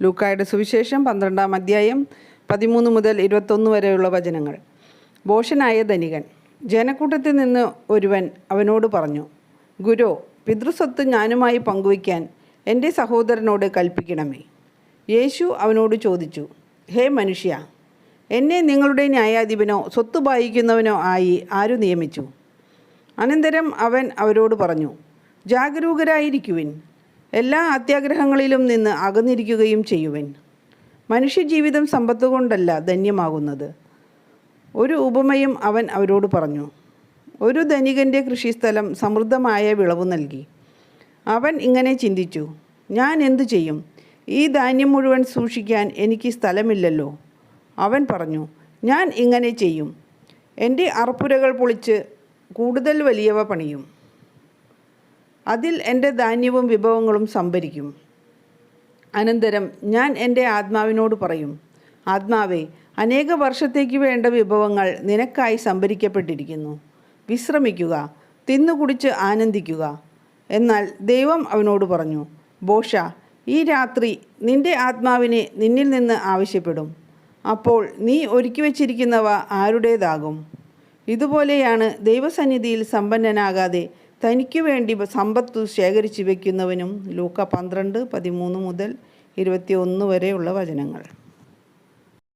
ലൂക്കായുടെ സുവിശേഷം 12-ാം അധ്യായം 13 മുതൽ 21 വരെയുള്ള വചനങ്ങൾ. ഭോഷനായ ധനികൻ. ജനക്കൂട്ടത്തിൽ നിന്ന് ഒരുവൻ അവനോട് പറഞ്ഞു, ഗുരു, പിതൃസ്വത്ത് ഞാനുമായി പങ്കുവയ്ക്കാൻ എൻ്റെ സഹോദരനോട് കൽപ്പിക്കണമേ. യേശു അവനോട് ചോദിച്ചു, ഹേ മനുഷ്യ, എന്നെ നിങ്ങളുടെ ന്യായാധിപനോ സ്വത്ത് ഭാഗിക്കുന്നവനോ ആയി ആരു നിയമിച്ചു? അനന്തരം അവൻ അവരോട് പറഞ്ഞു, ജാഗരൂകരായിരിക്കുവിൻ, എല്ലാ അത്യാഗ്രഹങ്ങളിലും നിന്ന് അകന്നിരിക്കുകയും ചെയ്യുവിൻ. മനുഷ്യജീവിതം സമ്പത്ത് കൊണ്ടല്ല ധന്യമാകുന്നത്. ഒരു ഉപമയും അവൻ അവരോട് പറഞ്ഞു. ഒരു ധനികൻ്റെ കൃഷിസ്ഥലം സമൃദ്ധമായ വിളവ് നൽകി. അവൻ ഇങ്ങനെ ചിന്തിച്ചു, ഞാൻ എന്തു ചെയ്യും? ഈ ധാന്യം മുഴുവൻ സൂക്ഷിക്കാൻ എനിക്ക് സ്ഥലമില്ലല്ലോ. അവൻ പറഞ്ഞു, ഞാൻ ഇങ്ങനെ ചെയ്യും, എൻ്റെ അറപ്പുരകൾ പൊളിച്ച് കൂടുതൽ വലിയവ പണിയും. അതിൽ എൻ്റെ ധാന്യവും വിഭവങ്ങളും സംഭരിക്കും. അനന്തരം ഞാൻ എൻ്റെ ആത്മാവിനോട് പറയും, ആത്മാവേ, അനേക വർഷത്തേക്ക് വേണ്ട വിഭവങ്ങൾ നിനക്കായി സംഭരിക്കപ്പെട്ടിരിക്കുന്നു. വിശ്രമിക്കുക, തിന്നുകുടിച്ച് ആനന്ദിക്കുക. എന്നാൽ ദൈവം അവനോട് പറഞ്ഞു, ഭോഷ, ഈ രാത്രി നിൻ്റെ ആത്മാവിനെ നിന്നിൽ നിന്ന് ആവശ്യപ്പെടും. അപ്പോൾ നീ ഒരുക്കി വച്ചിരിക്കുന്നവ ആരുടേതാകും? ഇതുപോലെയാണ് ദൈവസന്നിധിയിൽ സമ്പന്നനാകാതെ തനിക്കു വേണ്ടി സമ്പത്ത് ശേഖരിച്ചു വയ്ക്കുന്നവനും. ലൂക്ക 12:13 മുതൽ 21 വരെയുള്ള വചനങ്ങൾ.